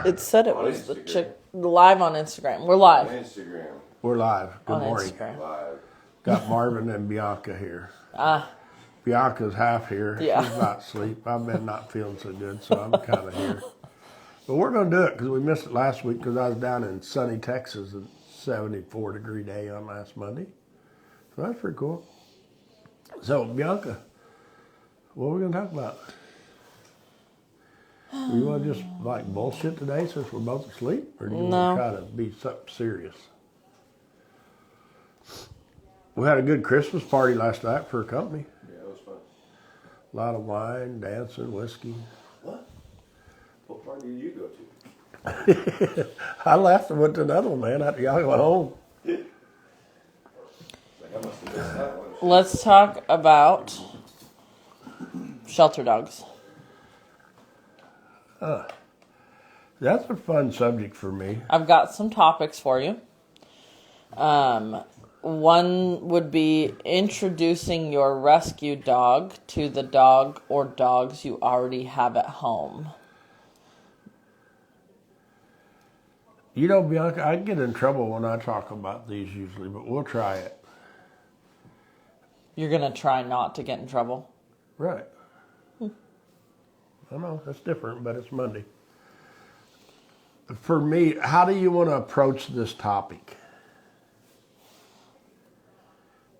It said it was the chick live on Instagram. We're live. On Instagram. We're live. Good On morning. Instagram. Live. Got Marvin and Bianca here. Ah, Bianca's half here. Yeah. She's not asleep. I've been not feeling so good, so I'm kind of here. But we're going to do it because we missed it last week because I was down in sunny Texas, a 74-degree day on last Monday. So that's pretty cool. So, Bianca, what are we going to talk about? Do you want to just like bullshit today since we're both asleep? Or do you want to try to be something serious? We had a good Christmas party last night for a company. Yeah, it was fun. A lot of wine, dancing, whiskey. What? What party did you go to? I left and went to another one, man. Y'all went home. Like I must have missed that one. let's talk about shelter dogs. That's a fun subject for me. I've got some topics for you. One would be introducing your rescue dog to the dog or dogs you already have at home. You know, Bianca, I get in trouble when I talk about these usually, but we'll try it. You're going to try not to get in trouble? Right. I know, that's different, but it's Monday. For me, how do you want to approach this topic?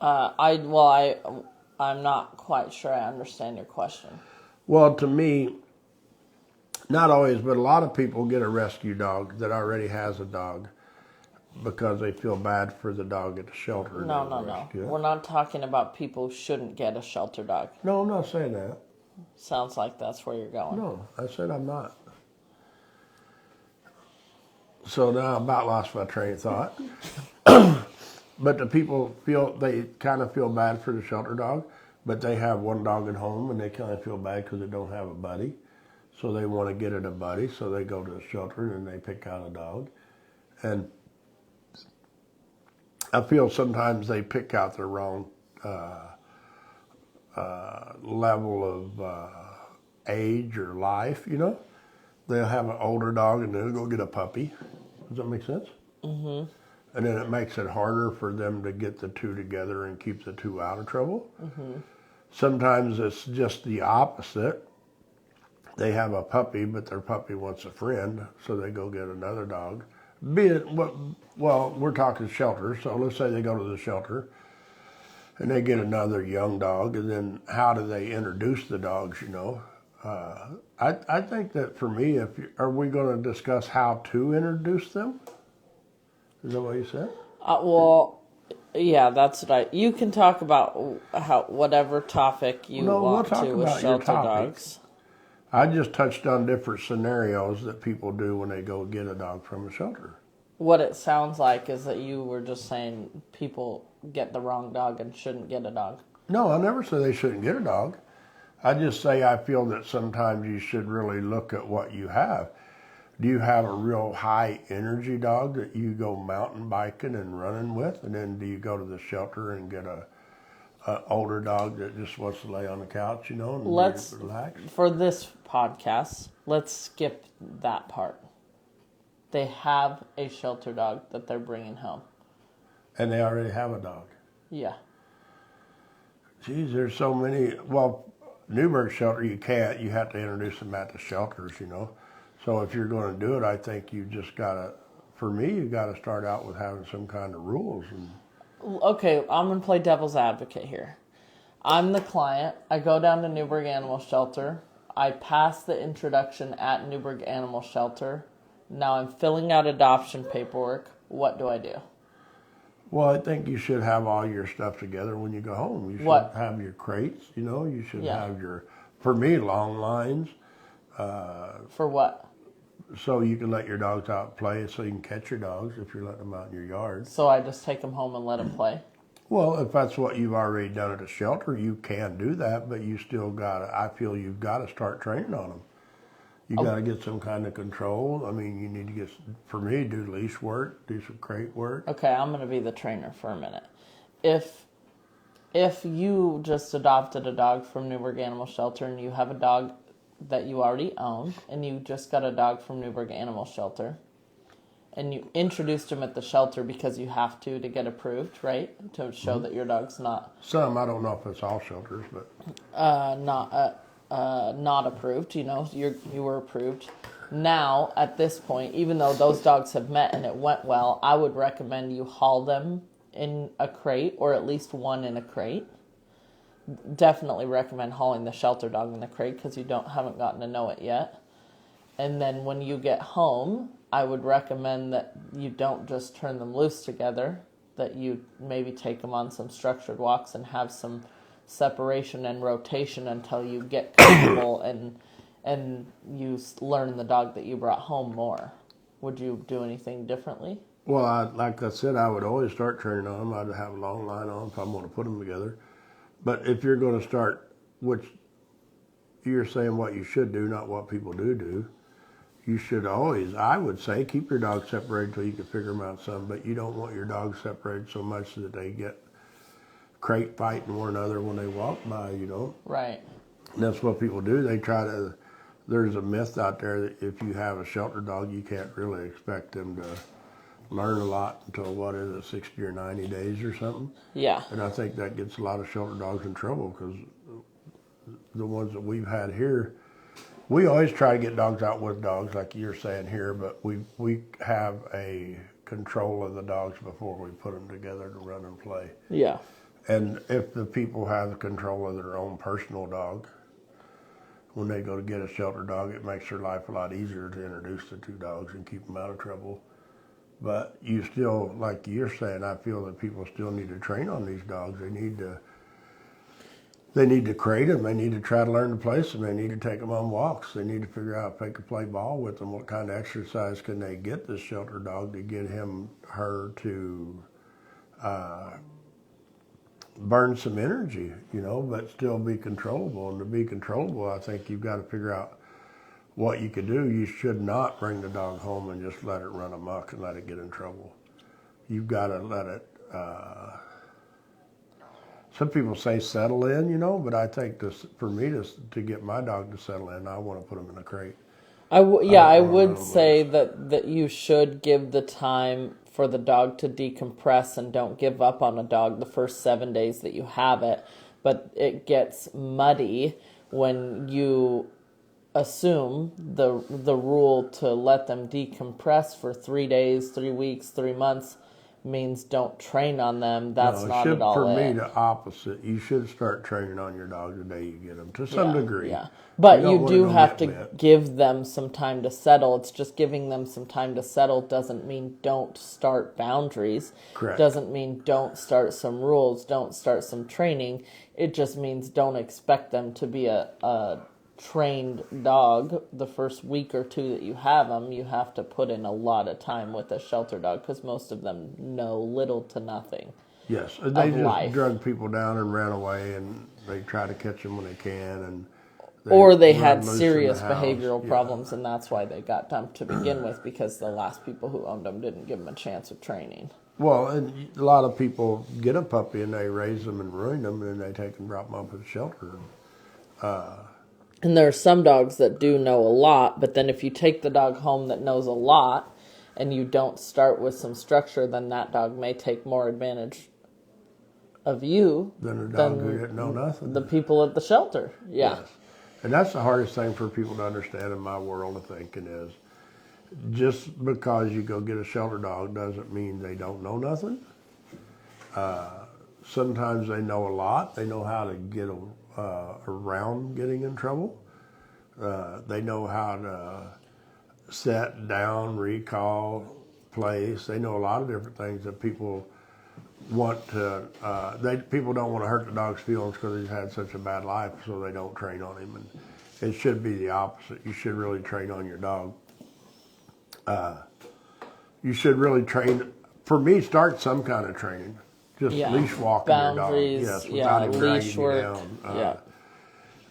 I'm not quite sure I understand your question. Well, to me, not always, but a lot of people get a rescue dog that already has a dog because they feel bad for the dog at the shelter. No. We're not talking about people who shouldn't get a shelter dog. No, I'm not saying that. Sounds like that's where you're going. No, I said I'm not. So now I about lost my train of thought. But the people they kind of feel bad for the shelter dog, but they have one dog at home and they kind of feel bad because they don't have a buddy. So they want to get it a buddy, so they go to the shelter and they pick out a dog. And I feel sometimes they pick out the wrong level of age or life, you know. They'll have an older dog and they'll go get a puppy. Does that make sense? Mm-hmm. And then it makes it harder for them to get the two together and keep the two out of trouble. Mm-hmm. Sometimes it's just the opposite. They have a puppy, but their puppy wants a friend, so they go get another dog. Well, we're talking shelter, so let's say they go to the shelter and they get another young dog, and then how do they introduce the dogs, you know? I think that for me, are we going to discuss how to introduce them? Is that what you said? Well, yeah, that's what you can talk about whatever topic you want to with shelter dogs. I just touched on different scenarios that people do when they go get a dog from a shelter. What it sounds like is that you were just saying people get the wrong dog and shouldn't get a dog. No, I never say they shouldn't get a dog. I just say I feel that sometimes you should really look at what you have. Do you have a real high energy dog that you go mountain biking and running with? And then do you go to the shelter and get an older dog that just wants to lay on the couch, you know, and relax? For this podcast, let's skip that part. They have a shelter dog that they're bringing home. And they already have a dog? Yeah. Geez, there's so many. Well, Newburgh shelter, you can't. You have to introduce them at the shelters, you know. So if you're going to do it, I think you just got to, for me, you got to start out with having some kind of rules. Okay, I'm going to play devil's advocate here. I'm the client. I go down to Newburgh Animal Shelter. I pass the introduction at Newburgh Animal Shelter. Now I'm filling out adoption paperwork. What do I do? Well, I think you should have all your stuff together when you go home. You should have your crates, you know. You should have your, for me, long lines. For what? So you can let your dogs out and play, so you can catch your dogs if you're letting them out in your yard. So I just take them home and let them play? Well, if that's what you've already done at a shelter, you can do that, but you still I feel you've got to start training on them. You got to get some kind of control. I mean, you need to for me, do leash work, do some crate work. Okay, I'm going to be the trainer for a minute. If you just adopted a dog from Newburgh Animal Shelter and you have a dog that you already own, and you just got a dog from Newburgh Animal Shelter, and you introduced him at the shelter because you have to get approved, right? To show that your dog's not Some, I don't know if it's all shelters, but not approved. You know, you were approved. Now, at this point, even though those dogs have met and it went well, I would recommend you haul them in a crate, or at least one in a crate. Definitely recommend hauling the shelter dog in the crate because you haven't gotten to know it yet. And then when you get home, I would recommend that you don't just turn them loose together, that you maybe take them on some structured walks and have some separation and rotation until you get comfortable and you learn the dog that you brought home more. Would you do anything differently? well, like I said, I would always start training on them. I'd have a long line on if I'm going to put them together. But if you're going to start, which you're saying what you should do, not what people do, you should always, I would say, keep your dogs separated until you can figure them out some, but you don't want your dogs separated so much that they get crate fighting one another when they walk by, you know. Right. And that's what people do. They try to, there's a myth out there that if you have a shelter dog, you can't really expect them to learn a lot until, what is it, 60 or 90 days or something. Yeah. And I think that gets a lot of shelter dogs in trouble because the ones that we've had here, we always try to get dogs out with dogs, like you're saying here, but we have a control of the dogs before we put them together to run and play. Yeah. And if the people have control of their own personal dog, when they go to get a shelter dog, it makes their life a lot easier to introduce the two dogs and keep them out of trouble. But you still, like you're saying, I feel that people still need to train on these dogs. They need to crate them. They need to try to learn to place them. They need to take them on walks. They need to figure out if they can play ball with them. What kind of exercise can they get this shelter dog to get her to burn some energy, you know, but still be controllable. And to be controllable, I think you've got to figure out what you could do. You should not bring the dog home and just let it run amok and let it get in trouble. You've got to let it, some people say settle in, you know, but I think for me to get my dog to settle in, I want to put him in a crate. I would say that you should give the time for the dog to decompress and don't give up on a dog the first 7 days that you have it. But it gets muddy when you assume the rule to let them decompress for 3 days, 3 weeks, 3 months means don't train on them. That's not at all for it. me, the opposite. You should start training on your dog the day you get them, to some degree. Yeah, but don't you wanna do go have get to bit. give them some time to settle. It's just giving them some time to settle doesn't mean don't start boundaries. Correct. Doesn't mean don't start some rules, don't start some training. It just means don't expect them to be a trained dog the first week or two that you have them. You have to put in a lot of time with a shelter dog because most of them know little to nothing. Yes, they just life. drug people down and ran away, and they try to catch them when they can, and Or they run had loose in serious the house. behavioral Yeah. problems, and that's why they got dumped to begin with, because the last people who owned them didn't give them a chance of training. Well, and a lot of people get a puppy and they raise them and ruin them, and then they take and drop them off at the shelter. And there are some dogs that do know a lot, but then if you take the dog home that knows a lot and you don't start with some structure, then that dog may take more advantage of you Then a dog who didn't know nothing. the people at the shelter. Yeah. Yes. And that's the hardest thing for people to understand in my world of thinking is just because you go get a shelter dog doesn't mean they don't know nothing. Sometimes they know a lot. They know how to get around getting in trouble. They know how to set down, recall, place. They know a lot of different things that people want to. People don't want to hurt the dog's feelings because he's had such a bad life, so they don't train on him. And it should be the opposite. You should really train on your dog. You should really train. For me, start some kind of training. Just leash walking Boundaries, your dog. Yes, without him dragging leash you work. down.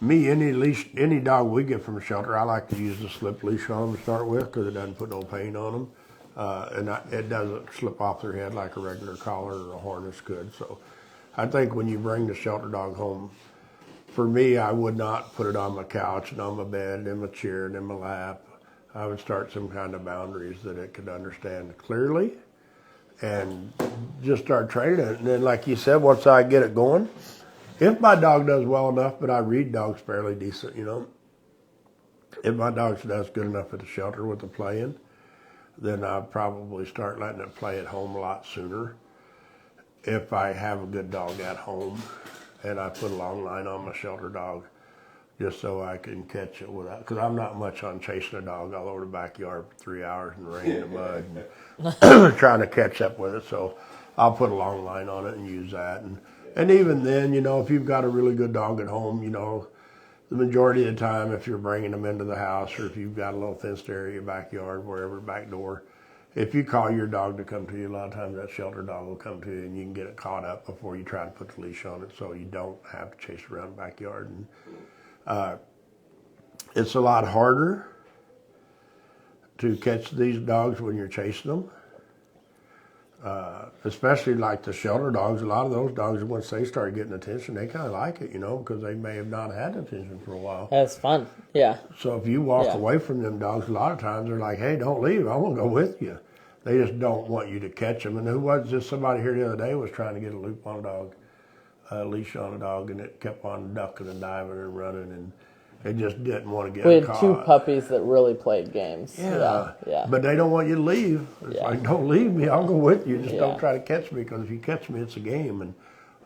Me, any dog we get from a shelter, I like to use the slip leash on them to start with because it doesn't put no pain on them. It doesn't slip off their head like a regular collar or a harness could. So I think when you bring the shelter dog home, For me, I would not put it on my couch and on my bed and in my chair and in my lap. I would start some kind of boundaries that it could understand clearly and just start training it. And then, like you said, once I get it going, if my dog does well enough, but I read dogs fairly decent, you know, if my dog does good enough at the shelter with the playing, then I'll probably start letting it play at home a lot sooner. If I have a good dog at home and I put a long line on my shelter dog just so I can catch it without, because I'm not much on chasing a dog all over the backyard for 3 hours in the rain and the mud and trying to catch up with it. So I'll put a long line on it and use that. And even then, you know, if you've got a really good dog at home, you know, the majority of the time, if you're bringing them into the house or if you've got a little fenced area, backyard, wherever, back door, if you call your dog to come to you, a lot of times that shelter dog will come to you and you can get it caught up before you try to put the leash on it so you don't have to chase around the backyard. And it's a lot harder to catch these dogs when you're chasing them. Especially like the shelter dogs, a lot of those dogs, once they start getting attention, they kind of like it, you know, because they may have not had attention for a while. That's fun. Yeah. So if you walk away from them dogs, a lot of times they're like, hey, don't leave. I want to go with you. They just don't want you to catch them. And there was just somebody here the other day was trying to get a loop on a dog, a leash on a dog, and it kept on ducking and diving and running, and it just didn't want to get We had caught. 2 puppies that really played games. Yeah. Yeah. But they don't want you to leave. It's like, don't leave me. I'll go with you. Just Yeah. don't try to catch me, because if you catch me, it's a game. And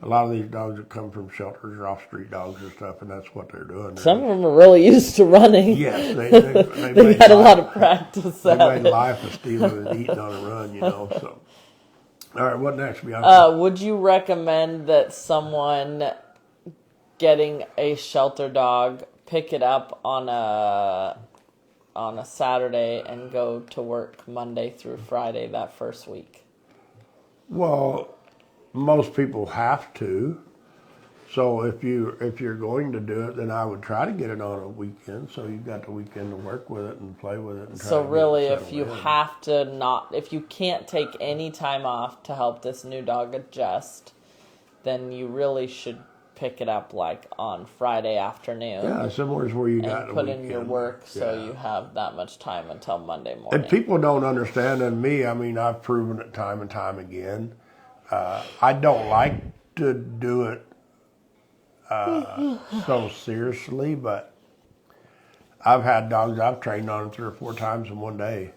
a lot of these dogs that come from shelters are off-street dogs and stuff, and that's what they're doing. Some of them are really used to running. Yes. They had a lot of practice They at made it. life of stealing and eating on a run, you know. So, all right, what next, Bianca? Would you recommend that someone getting a shelter dog pick it up on a Saturday and go to work Monday through Friday that first week? Well, most people have to. So if you're going to do it, then I would try to get it on a weekend, so you've got the weekend to work with it and play with it. And try So to get really, it if you settled in. if you can't take any time off to help this new dog adjust, then you really should pick it up like on Friday afternoon. Yeah, somewhere's where you got and the put weekend. in your work so Yeah. you have that much time until Monday morning. And people don't understand, and me, I mean, I've proven it time and time again. I don't like to do it so seriously, but I've had dogs I've trained on 3 or 4 times in one day,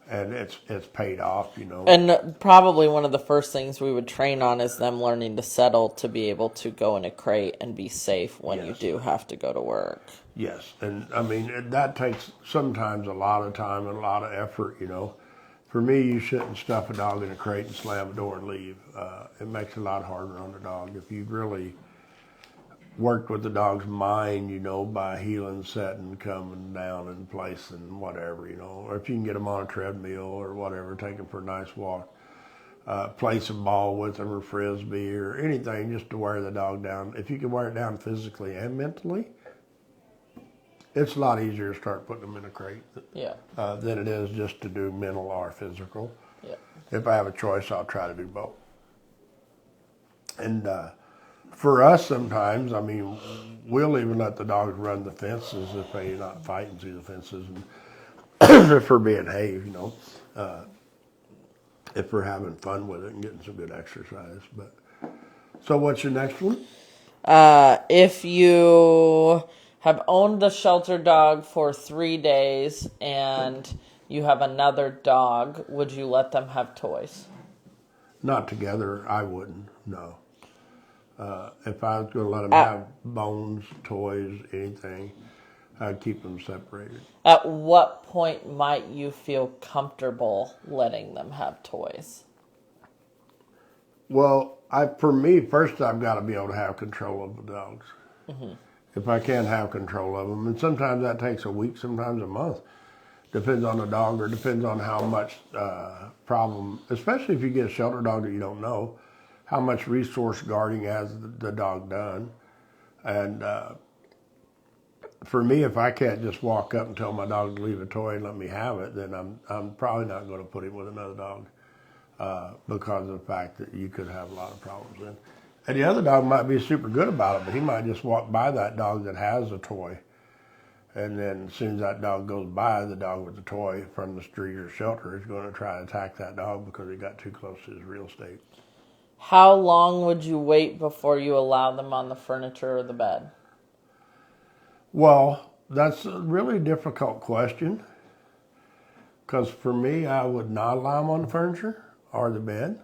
and it's paid off, you know. And probably one of the first things we would train on is them learning to settle to be able to go in a crate and be safe when you do have to go to work. Yes, and I mean, that takes sometimes a lot of time and a lot of effort, you know. For me, you shouldn't stuff a dog in a crate and slam the door and leave. It makes it a lot harder on the dog. If you've really worked with the dog's mind, you know, by heeling, setting, coming down in place and whatever, you know, or if you can get them on a treadmill or whatever, take them for a nice walk, play some ball with them or frisbee or anything just to wear the dog down. If you can wear it down physically and mentally, it's a lot easier to start putting them in a crate than it is just to do mental or physical. Yeah. If I have a choice, I'll try to do both. And for us, sometimes, I mean, we'll even let the dogs run the fences if they're not fighting through the fences, and if we're being behaved, you know, if we're having fun with it and getting some good exercise. But so, what's your next one? If you have owned the shelter dog for 3 days and you have another dog, would you let them have toys? Not together, I wouldn't, no. If I was going to let them have bones, toys, anything, I'd keep them separated. At what point might you feel comfortable letting them have toys? Well, for me, first I've got to be able to have control of the dogs. Mm-hmm. If I can't have control of them, and sometimes that takes a week, sometimes a month. Depends on the dog, or depends on how much problem, especially if you get a shelter dog that you don't know, how much resource guarding has the dog done. And for me, if I can't just walk up and tell my dog to leave a toy and let me have it, then I'm probably not going to put him with another dog because of the fact that you could have a lot of problems then. And the other dog might be super good about it, but he might just walk by that dog that has a toy. And then as soon as that dog goes by, the dog with the toy from the street or shelter is going to try to attack that dog because he got too close to his real estate. How long would you wait before you allow them on the furniture or the bed? Well, that's a really difficult question. Because for me, I would not allow them on the furniture or the bed.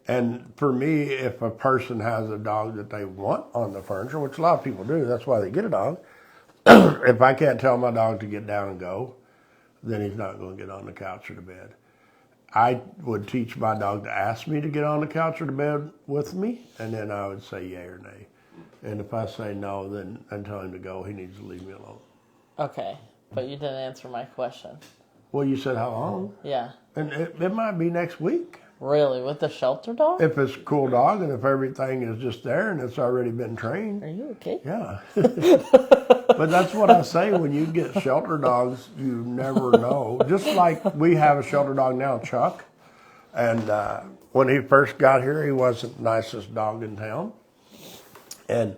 And for me, if a person has a dog that they want on the furniture, which a lot of people do, that's why they get a dog. If I can't tell my dog to get down and go, then he's not going to get on the couch or the bed. I would teach my dog to ask me to get on the couch or the bed with me, and then I would say yay or nay. And if I say no, then I tell him to go. He needs to leave me alone. Okay, but you didn't answer my question. Well, you said how long? Yeah. And it might be next week. Really? With the shelter dog? If it's a cool dog and if everything is just there and it's already been trained. Are you okay? Yeah. But that's what I say, when you get shelter dogs, you never know. Just like we have a shelter dog now, Chuck. And when he first got here, he wasn't the nicest dog in town. And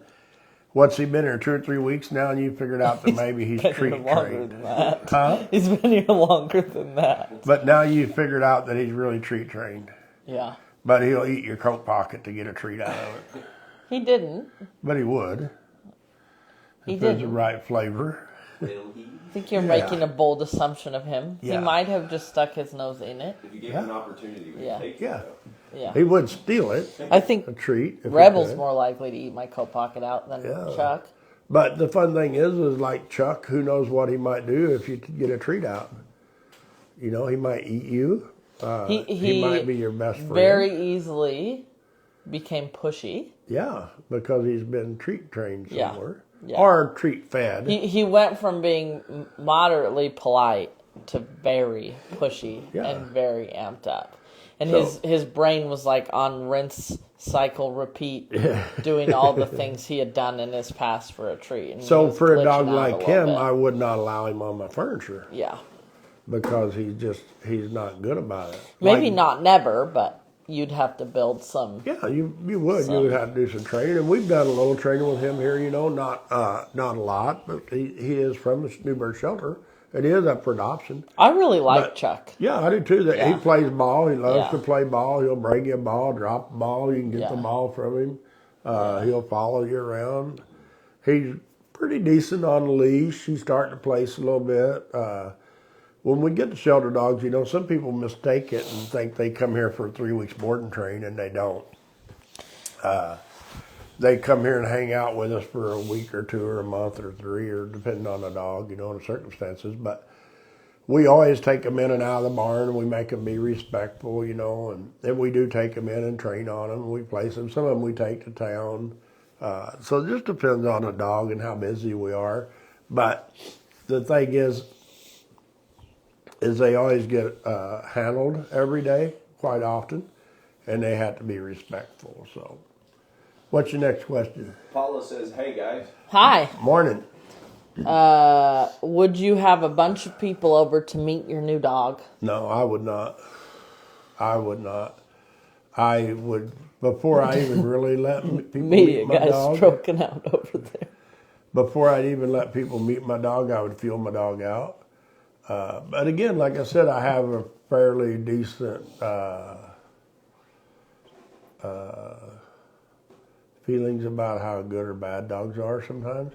what's he been here, 2 or 3 weeks now, and you figured out that maybe he's treat trained. Than that. Huh? He's been here longer than that. But now you figured out that he's really treat trained. Yeah. But he'll eat your coat pocket to get a treat out of it. He didn't. But he would. He If there's didn't. the right flavor. Will he? I think you're making a bold assumption of him. Yeah. He might have just stuck his nose in it. If you gave him an opportunity, would Yeah. he take Yeah. it? Yeah. He would steal it, I think a treat. If he Rebel's could. more likely to eat my coat pocket out than Yeah. Chuck. But the fun thing is like Chuck, who knows what he might do if you get a treat out. You know, he might eat you. He might be your best friend. Very easily became pushy. Yeah, because he's been treat trained Yeah. somewhere. Yeah. Or treat fed. He went from being moderately polite to very pushy Yeah. and very amped up. And So- his brain was like on rinse, cycle, repeat, doing all the things he had done in his past for a treat. And he So was for a glitching dog out like little him, bit. I would not allow him on my furniture Yeah. because he's not good about it. Maybe Like, not never, but you'd have to build some. Yeah, you would. You would have to do some training, and we've done a little training with him here. You know, not a lot, but he is from the Newburgh shelter, and he is up for adoption. I really like But- Chuck. Yeah, I do too. That He Yeah. plays ball. He loves Yeah. to play ball. He'll bring you a ball, drop a ball. You can get the Yeah. ball from him. He'll follow you around. He's pretty decent on the leash. He's starting to place a little bit. When we get the shelter dogs, you know, some people mistake it and think they come here for 3 weeks board and train, and they don't. They come here and hang out with us for a week or 2 or a month or 3, or depending on the dog, you know, and the circumstances. But we always take them in and out of the barn, and we make them be respectful, you know, and then we do take them in and train on them, and we place them. Some of them we take to town. So it just depends on the dog and how busy we are. But the thing is they always get handled every day, quite often, and they have to be respectful. So, what's your next question? Paula says, "Hey guys, Hi. Morning. Would you have a bunch of people over to meet your new dog? No, I would not. I would not. I would, before I even really let people Media meet my guy's dog, stroking out over there. before I'd even let people meet my dog, I would feel my dog out. But again, like I said, I have a fairly decent feelings about how good or bad dogs are sometimes.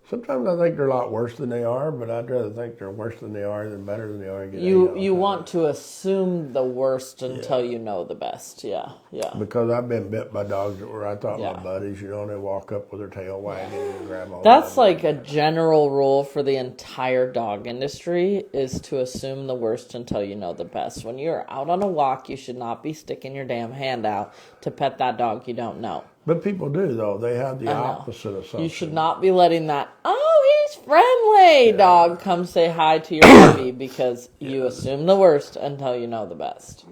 Sometimes I think they're a lot worse than they are, but I'd rather think they're worse than they are than better than they are. And get ate all the You time. want to assume the worst until you know the best. Yeah, yeah. Because I've been bit by dogs that were, I thought, Yeah. my buddies, you know, and they walk up with their tail wagging and grab all That's my- like a general rule for the entire dog industry, is to assume the worst until you know the best. When you're out on a walk, you should not be sticking your damn hand out to pet that dog you don't know. But people do, though. They have the I know. opposite assumption. You should not be letting that, oh, he's friendly, dog come say hi to your puppy, because you assume the worst until you know the best.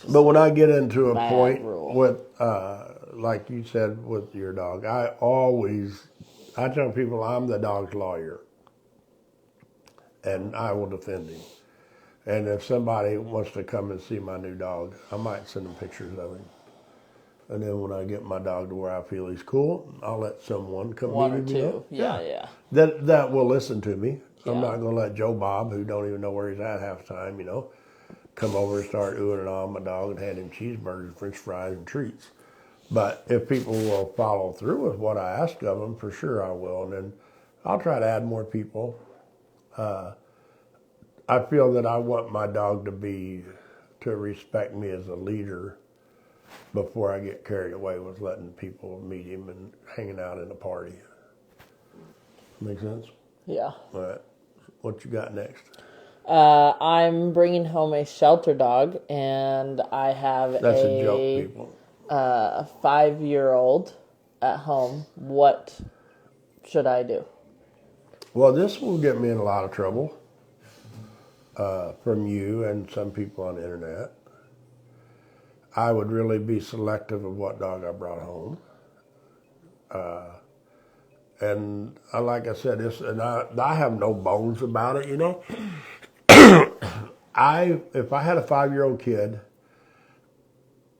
But when I get into a Bad point rule. with, like you said, with your dog, I tell people I'm the dog's lawyer. And I will defend him. And if somebody wants to come and see my new dog, I might send them pictures of him. And then when I get my dog to where I feel he's cool, I'll let someone come One or meet him. You two. know? Yeah. That will listen to me. Yeah. I'm not going to let Joe Bob, who don't even know where he's at half the time, come over and start oohing and ahhing my dog and hand him cheeseburgers, french fries, and treats. But if people will follow through with what I ask of them, for sure I will. And then I'll try to add more people. I feel that I want my dog to respect me as a leader before I get carried away with letting people meet him and hanging out in a party. Make sense? Yeah. All right. What you got next? I'm bringing home a shelter dog, and I have That's a joke, people. 5-year-old at home. What should I do? Well, this will get me in a lot of trouble from you and some people on the internet. I would really be selective of what dog I brought home. And like I said, I have no bones about it, If I had a 5-year-old kid,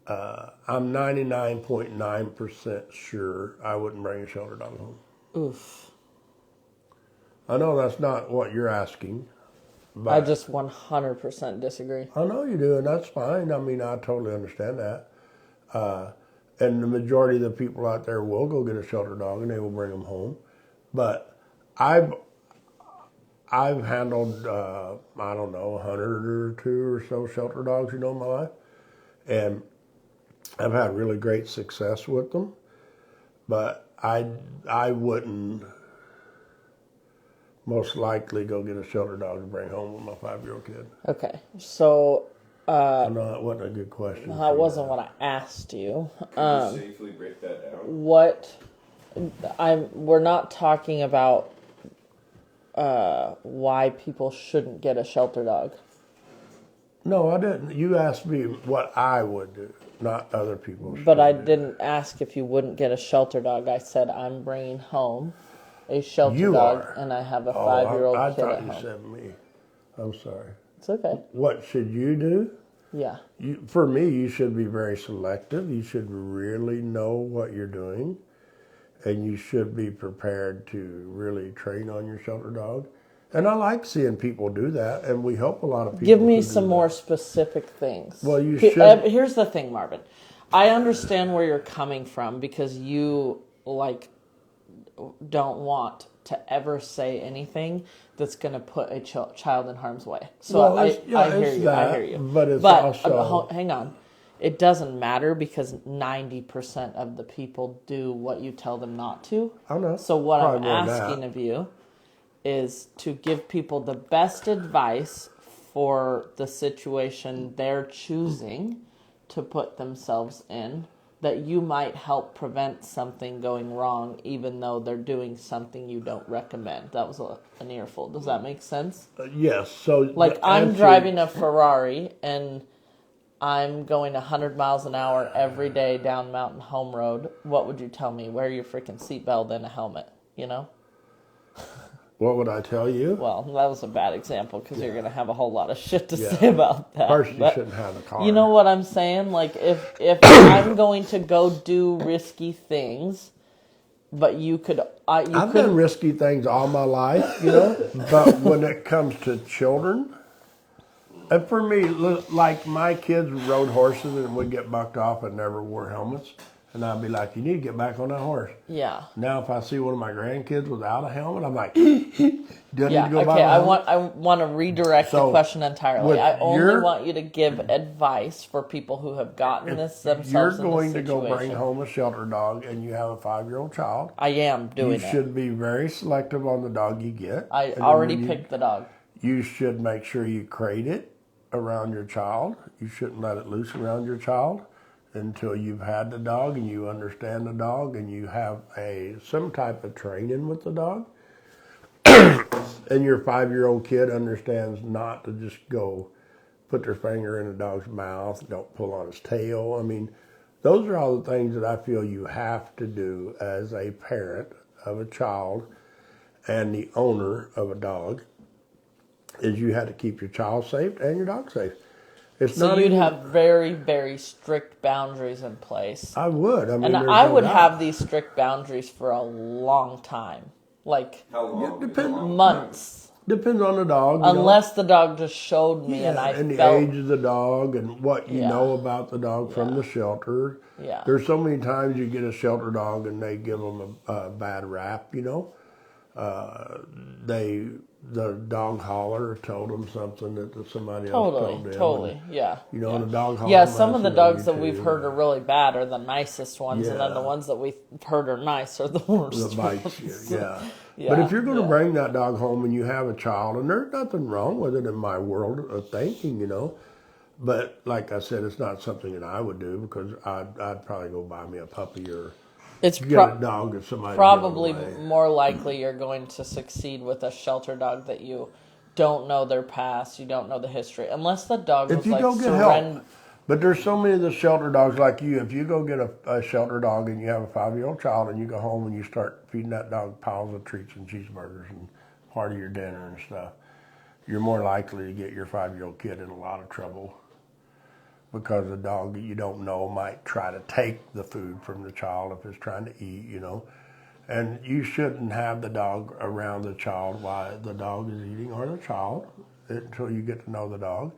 I'm 99.9% sure I wouldn't bring a shelter dog home. Oof. I know that's not what you're asking. But I just 100% disagree. I know you do, and that's fine. I mean, I totally understand that. And the majority of the people out there will go get a shelter dog, and they will bring them home. But I've handled, 100 or two or so shelter dogs, in my life. And I've had really great success with them. But I wouldn't most likely go get a shelter dog to bring home with my 5-year-old kid. Okay, so I know that wasn't a good question. that wasn't what I asked you. Can you safely break that down? We're not talking about why people shouldn't get a shelter dog. No, I didn't. You asked me what I would do, not other people. But I didn't ask if you wouldn't get a shelter dog. I said I'm bringing home a shelter dog, and I have a 5-year-old I kid thought at you home. said me. I'm sorry. It's okay. What should you do? Yeah. For me, you should be very selective. You should really know what you're doing, and you should be prepared to really train on your shelter dog. And I like seeing people do that, and we help a lot of people. Give me some more specific things. Well, you should. Here's the thing, Marvin. I understand where you're coming from because you don't want to ever say anything that's going to put a child in harm's way. So Well, I hear you. But it's also... hang on. It doesn't matter because 90% of the people do what you tell them not to. I know. So what Probably I'm asking of you is to give people the best advice for the situation they're choosing to put themselves in, that you might help prevent something going wrong even though they're doing something you don't recommend. That was an earful. Does that make sense? Yes. So I'm driving a Ferrari and I'm going 100 miles an hour every day down Mountain Home Road. What would you tell me? Wear your freaking seatbelt and a helmet, What would I tell you? Well, that was a bad example because you're going to have a whole lot of shit to say about that. First, you shouldn't have a car. You know what I'm saying? Like, if I'm going to go do risky things, but you could... I've done risky things all my life, but when it comes to children, and for me, like my kids rode horses and would get bucked off and never wore helmets. And I'd be like, you need to get back on that horse. Yeah. Now, if I see one of my grandkids without a helmet, I'm like, do I need to go buy a helmet? I want to redirect the question entirely. I only want you to give advice for people who have gotten this themselves. You're going to go bring home a shelter dog and you have a 5-year-old child. I am doing it. You should be very selective on the dog you get. I already picked the dog. You should make sure you crate it around your child. You shouldn't let it loose around your child until you've had the dog and you understand the dog and you have some type of training with the dog. And your 5-year-old kid understands not to just go put their finger in a dog's mouth, don't pull on his tail. I mean, those are all the things that I feel you have to do as a parent of a child and the owner of a dog, is you have to keep your child safe and your dog safe. It's So not you'd even, have very, very strict boundaries in place. I would. I mean, And there's I no would doubt. have these strict boundaries for a long time. Like How long? Yeah, depends. months. Depends on the dog. You know? Unless the dog just showed me and I and the felt... age of the dog and what you Yeah. know about the dog from the shelter. Yeah. There's so many times you get a shelter dog and they give them a bad rap, you know. The dog hauler told them something that somebody else told them. Totally, yeah. You know, yeah. and the dog hauler. Yeah, some of the messes dogs with that you we've too. heard are really bad are the nicest ones, and then Yeah. the ones that we've heard are nice are the worst The bites you, ones. yeah. Yeah, But if you're going to yeah. bring that dog home and you have a child, and there's nothing wrong with it in my world of thinking, you know. But like I said, it's not something that I would do because I'd probably go buy me a puppy or It's get a dog that somebody probably give away. more likely you're going to succeed with a shelter dog that you don't know their past, you don't know the history, unless the dog If was you like go get help. But there's so many of the shelter dogs like you. If you go get a shelter dog and you have a 5-year-old child and you go home and you start feeding that dog piles of treats and cheeseburgers and part of your dinner and stuff, you're more likely to get your 5-year-old kid in a lot of trouble because the dog that you don't know might try to take the food from the child if it's trying to eat, you know. And you shouldn't have the dog around the child while the dog is eating or the child until you get to know the dog.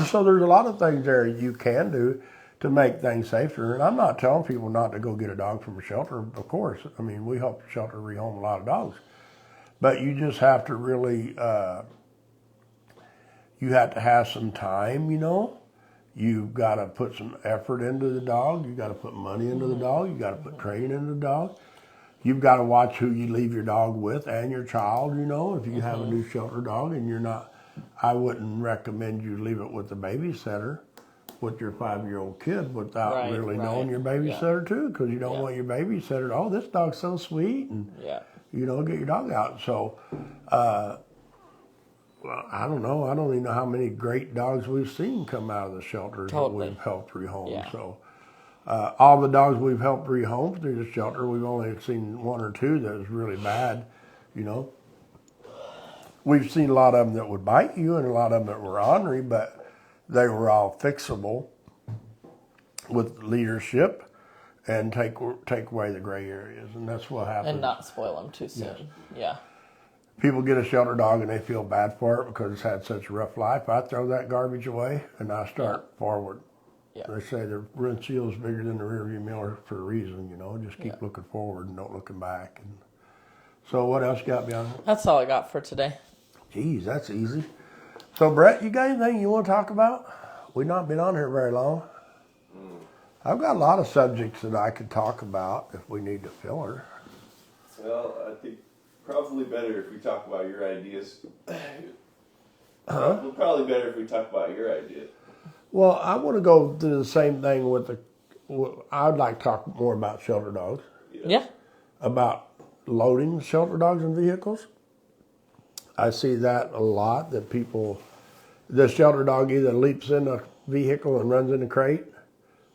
So there's a lot of things there you can do to make things safer. And I'm not telling people not to go get a dog from a shelter, of course. I mean, we help the shelter rehome a lot of dogs. But you just have to really, you have to have some time, you know. You've got to put some effort into the dog. You've got to put money into the dog. You've got to put training into the dog. You've got to watch who you leave your dog with and your child, you know. If you have a new shelter dog and you're not, I wouldn't recommend you leave it with the babysitter, with your 5-year-old kid without really knowing your babysitter too, because you don't want your babysitter, oh, this dog's so sweet, and you know, get your dog out. So, well, I don't know. I don't even know how many great dogs we've seen come out of the shelters that we've helped rehome. Yeah. So, all the dogs we've helped rehome through the shelter, we've only seen 1 or 2 that was really bad, you know. We've seen a lot of them that would bite you and a lot of them that were ornery, but they were all fixable with leadership and take away the gray areas, and that's what happens. and not spoil them too soon. Yes. Yeah. People get a shelter dog and they feel bad for it because it's had such a rough life. I throw that garbage away and I start forward. Yeah. They say the windshield's bigger than the rearview mirror for a reason, you know. Just keep looking forward and don't looking back. And so what else you got, Bianca? That's all I got for today. Geez, that's easy. So Brett, you got anything you want to talk about? We've not been on here very long. I've got a lot of subjects that I could talk about if we need to fill her. Well, I think probably better if we talk about your ideas. Probably better if we talk about your ideas. Well, I want to go do the same thing with the. I'd like to talk more about shelter dogs. Yeah. About loading shelter dogs in vehicles. I see that a lot, that people, the shelter dog either leaps in a vehicle and runs in a crate,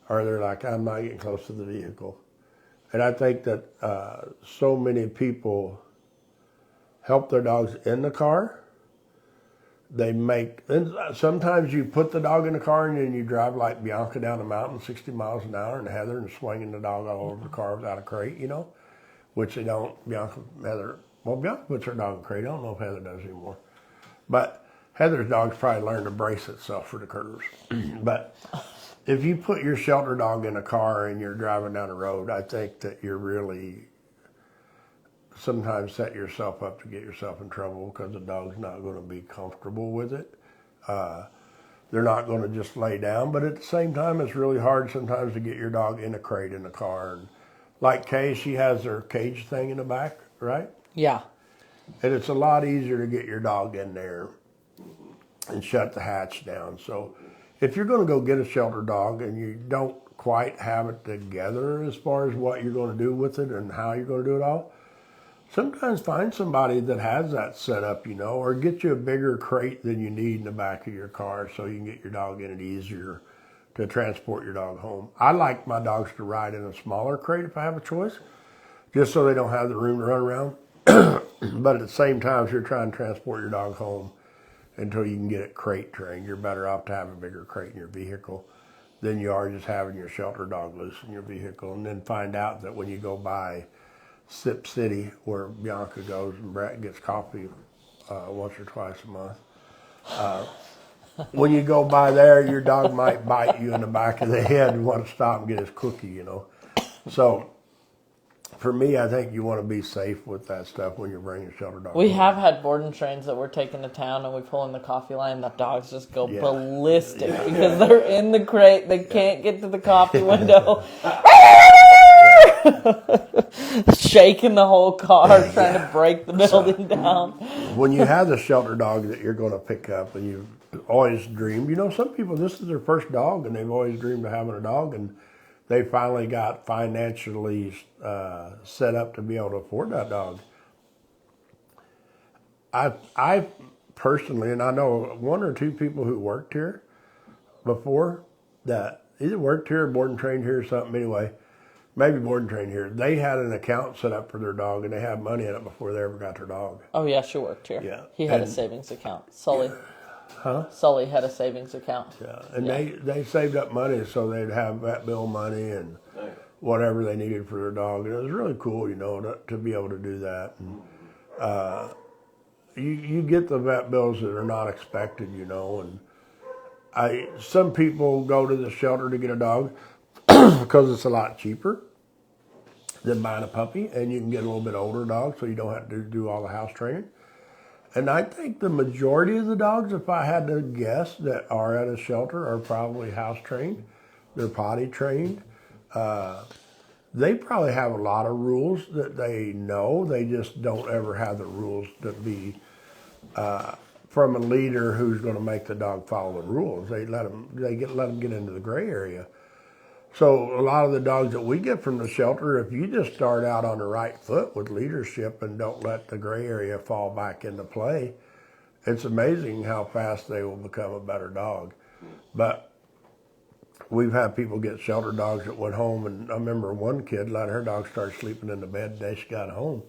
or they're like, I'm not getting close to the vehicle. And I think that so many people help their dogs in the car. And sometimes you put the dog in the car and then you drive like Bianca down the mountain 60 miles an hour and Heather and swinging the dog all over the car without a crate, you know, which they don't. Bianca puts her dog in a crate. I don't know if Heather does anymore. But Heather's dog's probably learned to brace itself for the curves. But if you put your shelter dog in a car and you're driving down the road, I think that you're really sometimes set yourself up to get yourself in trouble because the dog's not going to be comfortable with it. They're not going to just lay down, but at the same time, it's really hard sometimes to get your dog in a crate in the car. And like Kay, she has her cage thing in the back, right? Yeah. And it's a lot easier to get your dog in there and shut the hatch down. So if you're going to go get a shelter dog and you don't quite have it together as far as what you're going to do with it and how you're going to do it all, sometimes find somebody that has that set up, you know, or get you a bigger crate than you need in the back of your car so you can get your dog in it easier to transport your dog home. I like my dogs to ride in a smaller crate if I have a choice, just so they don't have the room to run around. But at the same time, if you're trying to transport your dog home, until you can get it crate trained. You're better off to have a bigger crate in your vehicle than you are just having your shelter dog loose in your vehicle. And then find out that when you go by Sip City, where Bianca goes and Brett gets coffee once or twice a month, when you go by there, your dog might bite you in the back of the head and want to stop and get his cookie, you know. So for me, I think you want to be safe with that stuff when you're bringing a shelter dog. We have had boarding trains that we're taking to town, and we pull in the coffee line. The dogs just go ballistic because they're in the crate. They can't get to the coffee window. Shaking the whole car, trying to break the building down. When you have the shelter dog that you're going to pick up, and you've always dreamed, you know, some people, this is their first dog, and they've always dreamed of having a dog, and they finally got financially set up to be able to afford that dog. I personally, and I know one or two people who worked here before that either worked here or board and trained here or something anyway, maybe board and trained here. They had an account set up for their dog, and they had money in it before they ever got their dog. Oh, yeah, she worked here. Yeah. He had a savings account. Sully. Huh? Sully had a savings account. Yeah, and they saved up money so they'd have vet bill money and whatever they needed for their dog. And it was really cool, you know, to be able to do that. And you get the vet bills that are not expected, you know. And some people go to the shelter to get a dog because it's a lot cheaper than buying a puppy, and you can get a little bit older dog so you don't have to do all the house training. And I think the majority of the dogs, if I had to guess, that are at a shelter are probably house trained. They're potty trained. They probably have a lot of rules that they know. They just don't ever have the rules to be from a leader who's going to make the dog follow the rules. They let them get into the gray area. So a lot of the dogs that we get from the shelter, if you just start out on the right foot with leadership and don't let the gray area fall back into play, it's amazing how fast they will become a better dog. But we've had people get shelter dogs that went home, and I remember one kid let her dog start sleeping in the bed the day she got home.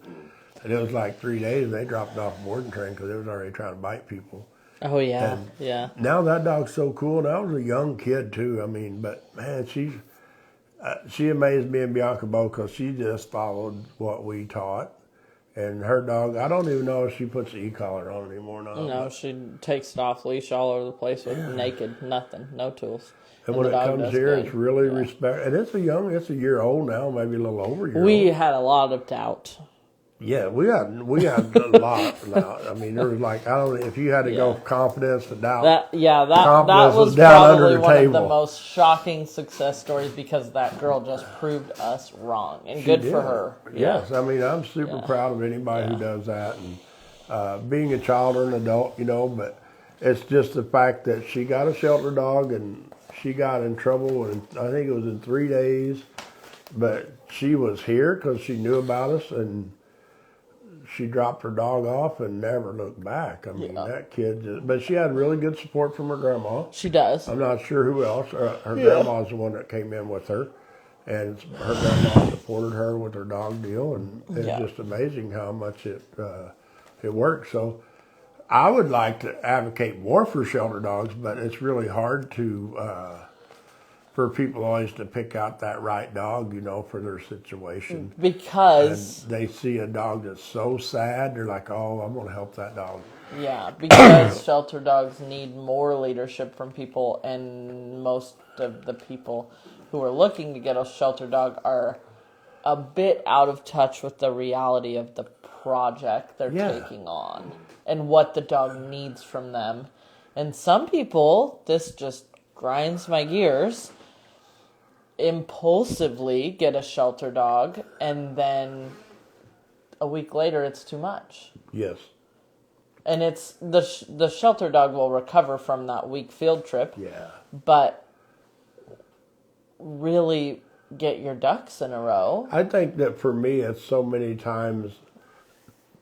And it was like 3 days, they dropped off a boarding train because it was already trying to bite people. Oh, yeah, and yeah. Now that dog's so cool, and that was a young kid too. I mean, but man, she amazed me and Bianca both because she just followed what we taught. And her dog, I don't even know if she puts the e-collar on anymore. No, she takes it off leash all over the place with naked, nothing, no tools. And when it comes here, it's really respect. And it's a year old now, maybe a little over a year old. We had a lot of doubt. Yeah, we had a lot now. I mean, there was like, I don't know, if you had to go confidence to doubt. That was probably one of the most shocking success stories because that girl just proved us wrong. And she good did. For her. Yes, I mean, I'm super proud of anybody who does that. And being a child or an adult, you know, but it's just the fact that she got a shelter dog and she got in trouble, and I think it was in 3 days, but she was here because she knew about us, and she dropped her dog off and never looked back. I mean, that kid but she had really good support from her grandma. She does. I'm not sure who else. Her grandma's the one that came in with her, and her grandma supported her with her dog deal, and it's just amazing how much it works. So I would like to advocate more for shelter dogs, but it's really hard to for people always to pick out that right dog, you know, for their situation. Because and they see a dog that's so sad, they're like, oh, I'm going to help that dog. Yeah, because shelter dogs need more leadership from people, and most of the people who are looking to get a shelter dog are a bit out of touch with the reality of the project they're taking on and what the dog needs from them. And some people, this just grinds my gears, impulsively get a shelter dog, and then a week later it's too much. Yes. And it's the shelter dog will recover from that week field trip. Yeah. But really get your ducks in a row. I think that for me, it's so many times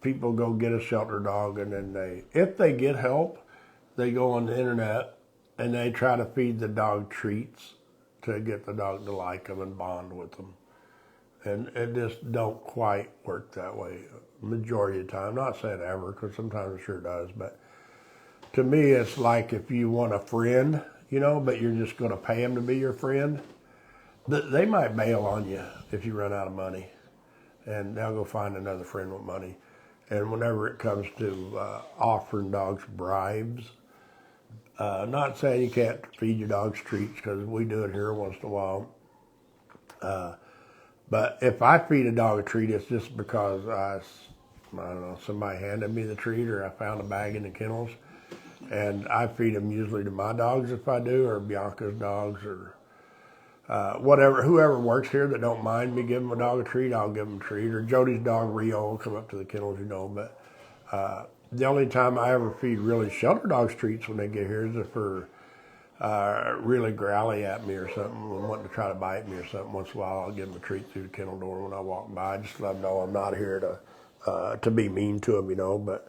people go get a shelter dog, and then if they get help, they go on the internet and they try to feed the dog treats to get the dog to like them and bond with them. And it just don't quite work that way majority of the time. I'm not saying ever, because sometimes it sure does, but to me, it's like if you want a friend, you know, but you're just going to pay them to be your friend, they might bail on you if you run out of money, and they'll go find another friend with money. And whenever it comes to offering dogs bribes, not saying you can't feed your dogs treats, because we do it here once in a while. But if I feed a dog a treat, it's just because I don't know, somebody handed me the treat, or I found a bag in the kennels. And I feed them usually to my dogs if I do, or Bianca's dogs, or whoever works here that don't mind me giving a dog a treat, I'll give them a treat. Or Jody's dog Rio will come up to the kennels, you know. But the only time I ever feed really shelter dogs treats when they get here is if they're really growly at me or something and wanting to try to bite me or something. Once in a while, I'll give them a treat through the kennel door when I walk by, just to let them know I'm not here to be mean to them, you know. But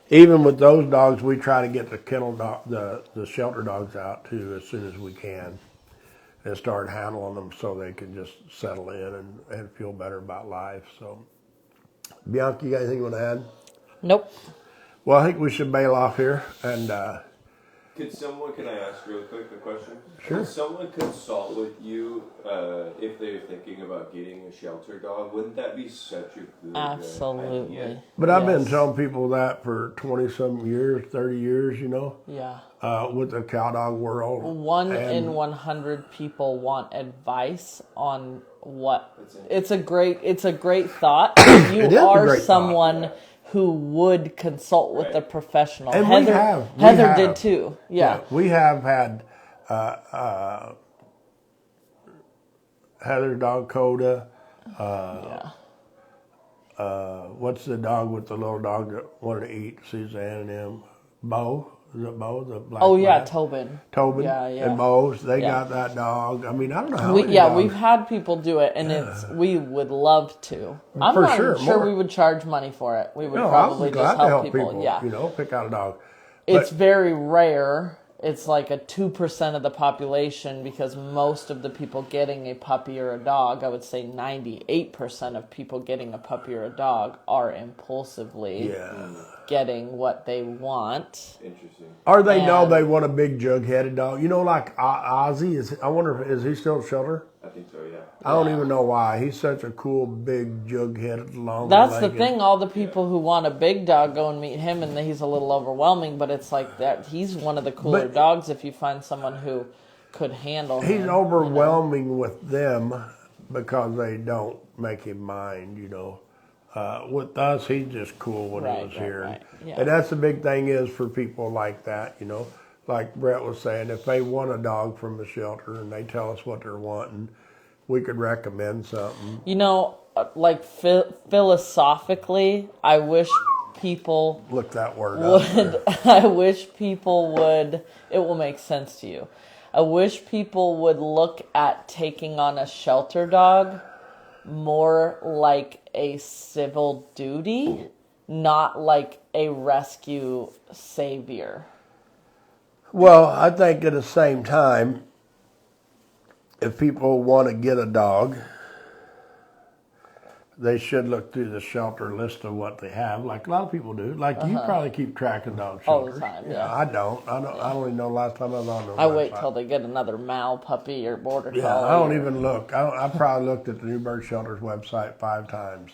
even with those dogs, we try to get the kennel the shelter dogs out too as soon as we can, and start handling them so they can just settle in and feel better about life. So, Bianca, you got anything you want to add? Nope. Well, I think we should bail off here. And can I ask real quick a question? Sure. Could someone consult with you if they're thinking about getting a shelter dog? Wouldn't that be such a good Absolutely. idea? But I've been telling people that for 20-some years, 30 years, you know. Yeah. With the cow dog world. 1 in 100 people want advice on what. It's a great thought. You are someone who would consult with a professional. And Heather did too. Yeah. We have had Heather's dog Coda. What's the dog with the little dog that wanted to eat Suzanne and him? Bo. Is it Bo? The black lab? Tobin. Yeah. And Bo's. They got that dog. I mean, I don't know how many dogs. We've had people do it, and we would love to. I'm not sure we would charge money for it. We would probably just help people. Yeah. You know, pick out a dog. It's very rare. It's like a 2% of the population, because most of the people getting a puppy or a dog, I would say 98% of people getting a puppy or a dog are impulsively getting what they want. Interesting. Or they know they want a big jug-headed dog. You know, like Ozzy, I wonder, is he still at shelter? I think so, yeah. I don't even know why. He's such a cool, big, jug-headed, long. That's the thing. All the people who want a big dog go and meet him, and he's a little overwhelming. But it's like that. He's one of the cooler dogs if you find someone who could handle him. He's overwhelming with them because they don't make him mind. You know, with us, he's just cool when he was here. Right. Yeah. And that's the big thing is for people like that. You know. Like Brett was saying, if they want a dog from the shelter and they tell us what they're wanting, we could recommend something. You know, like philosophically, I wish people look that word up. I wish people would. It will make sense to you. I wish people would look at taking on a shelter dog more like a civil duty, not like a rescue savior. Well, I think at the same time, if people want to get a dog, they should look through the shelter list of what they have, like a lot of people do. Like you probably keep track of dog shelters. All the time, yeah. I don't. I don't even know the last time I was on the I wait till they get another Mal puppy or border collie. Yeah, I don't even look. I probably looked at the New Bird Shelter's website 5 times,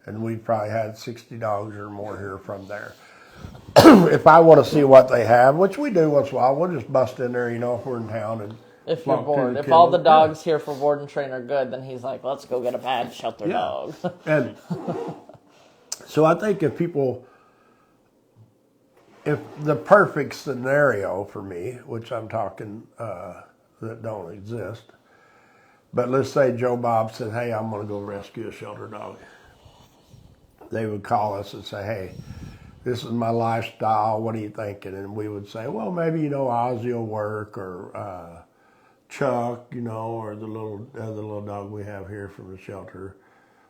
and we've probably had 60 dogs or more here from there. If I want to see what they have, which we do once in a while, we'll just bust in there, you know, if we're in town. And if you're bored. If all the dogs here for board and train are good, then he's like, let's go get a bad shelter dog. And so I think if the perfect scenario for me, which I'm talking that don't exist, but let's say Joe Bob said, hey, I'm going to go rescue a shelter dog. They would call us and say, hey, this is my lifestyle, what are you thinking? And we would say, well, maybe, you know, Ozzy will work, or Chuck, you know, or the little dog we have here from the shelter,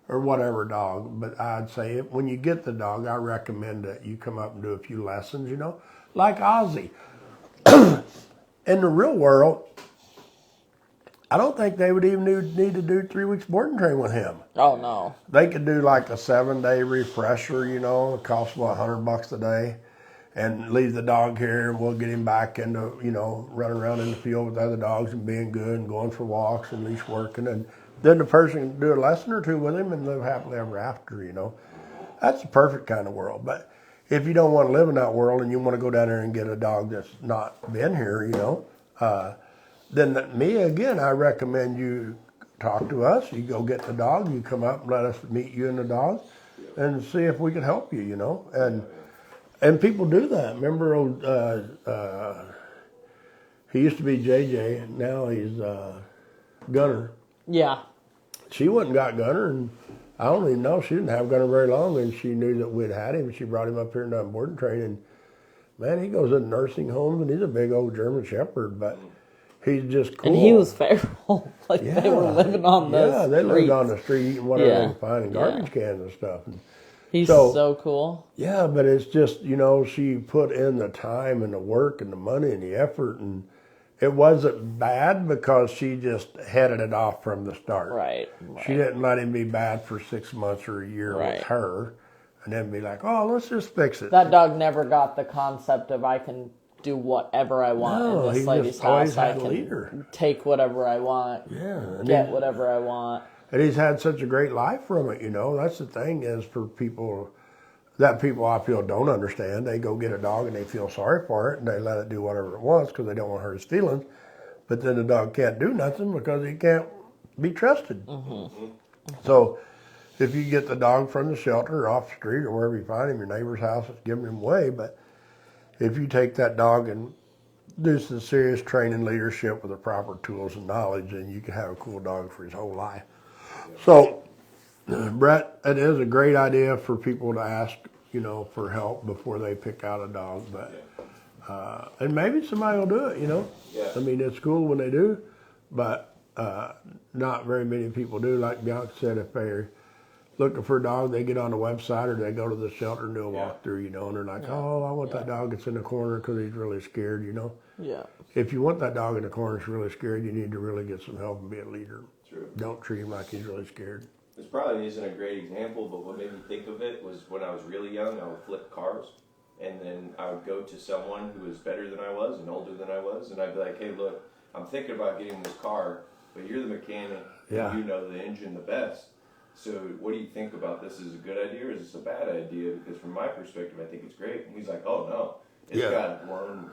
or whatever dog. But I'd say when you get the dog, I recommend that you come up and do a few lessons, you know, like Ozzy. In the real world, I don't think they would even need to do 3 weeks board and train with him. Oh, no. They could do like a 7-day refresher, you know, it costs $100 a day. and leave the dog here, and we'll get him back into, running around in the field with other dogs and being good and going for walks and leash working. And then the person can do a lesson or two with him and live happily ever after, That's the perfect kind of world. But if you don't want to live in that world and you want to go down there and get a dog that's not been here, then I recommend you talk to us. You go get the dog, you come up and let us meet you and the dog and see if we can help you, And people do that. Remember old, he used to be JJ, now he's Gunner. Yeah. She went and got Gunner, and I don't even know, she didn't have Gunner very long, and she knew that we'd had him, and she brought him up here and done board and training. Man, he goes in nursing homes, and he's a big old German Shepherd, but he's just cool. And he was feral. They were living on the street. Yeah, they lived on the street eating whatever they could find in garbage cans and stuff. And he's so cool. Yeah, but it's just, she put in the time and the work and the money and the effort, and it wasn't bad because she just headed it off from the start. Right. She didn't let him be bad for 6 months or a year with her and then be like, oh, let's just fix it. That dog never got the concept of I can do whatever I want in this lady's house. I can take whatever I want, get whatever I want. And he's had such a great life from it, That's the thing is for people I feel don't understand. They go get a dog and they feel sorry for it and they let it do whatever it wants because they don't want to hurt his feelings. But then the dog can't do nothing because he can't be trusted. Mm-hmm. So if you get the dog from the shelter or off the street or wherever you find him, your neighbor's house, it's giving him away. But if you take that dog and do some serious training leadership with the proper tools and knowledge, then you can have a cool dog for his whole life. So, Brett, it is a great idea for people to ask, for help before they pick out a dog. But and maybe somebody will do it, Yeah. I mean, it's cool when they do, but not very many people do. Like Bianca said, if they're looking for a dog, they get on the website or they go to the shelter and do a walkthrough, and they're like, oh, I want that dog that's in the corner because he's really scared, Yeah. If you want that dog in the corner that's really scared, you need to really get some help and be a leader. True. Don't treat him like he's really scared. This probably isn't a great example, but what made me think of it was when I was really young, I would flip cars, and then I would go to someone who was better than I was and older than I was, and I'd be like, hey, look, I'm thinking about getting this car, but you're the mechanic, and you know the engine the best. So what do you think about this? Is it a good idea or is this a bad idea? Because from my perspective, I think it's great. And he's like, oh, no. It's got blown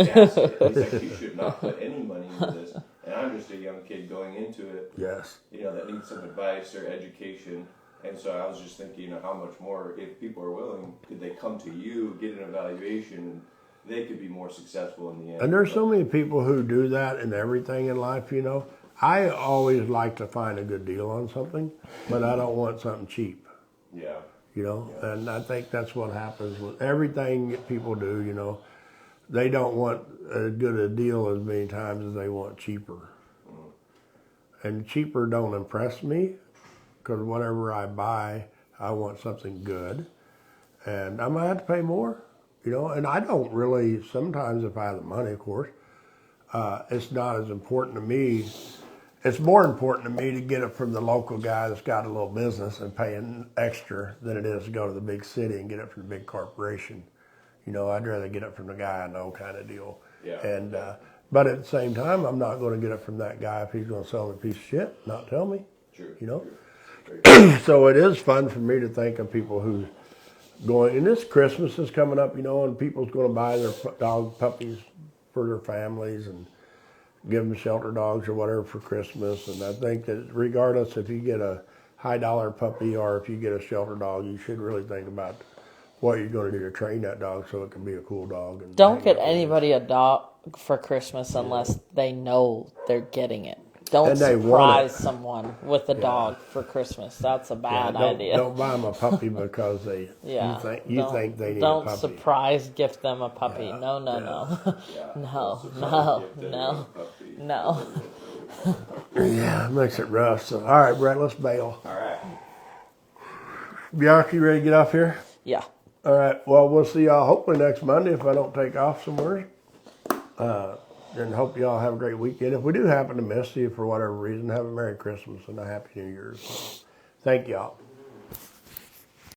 gasket. He's like, you should not put any money into this. And I'm just a young kid going into it. Yes. That needs some advice or education. And so I was just thinking, how much more, if people are willing, could they come to you, get an evaluation, and they could be more successful in the end. And there's so many people who do that in everything in life, I always like to find a good deal on something, but I don't want something cheap. Yeah. And I think that's what happens with everything that people do, they don't want as good a deal as many times as they want cheaper. And cheaper don't impress me because whatever I buy, I want something good. And I might have to pay more, and I don't really, sometimes if I have the money, of course, it's not as important to me. It's more important to me to get it from the local guy that's got a little business and paying extra than it is to go to the big city and get it from the big corporation. I'd rather get it from the guy I know kind of deal. Yeah. And but at the same time, I'm not going to get it from that guy if he's going to sell me a piece of shit, not tell me. True. True. So it is fun for me to think of people who's going, and this Christmas is coming up, and people's going to buy their dog puppies for their families and give them shelter dogs or whatever for Christmas. And I think that regardless if you get a high dollar puppy or if you get a shelter dog, you should really think about what you're going to do to train that dog so it can be a cool dog. And don't get anybody a dog for Christmas unless they know they're getting it. Don't surprise someone with a dog for Christmas. That's a bad idea. Don't buy them a puppy because you think they need a puppy. Don't surprise gift them a puppy. Yeah. No. No. Yeah, it makes it rough. So, all right, Brett, let's bail. All right. Bianca, you ready to get off here? Yeah. All right. Well, we'll see y'all hopefully next Monday if I don't take off somewhere. And hope y'all have a great weekend. If we do happen to miss you for whatever reason, have a Merry Christmas and a Happy New Year. So, thank y'all.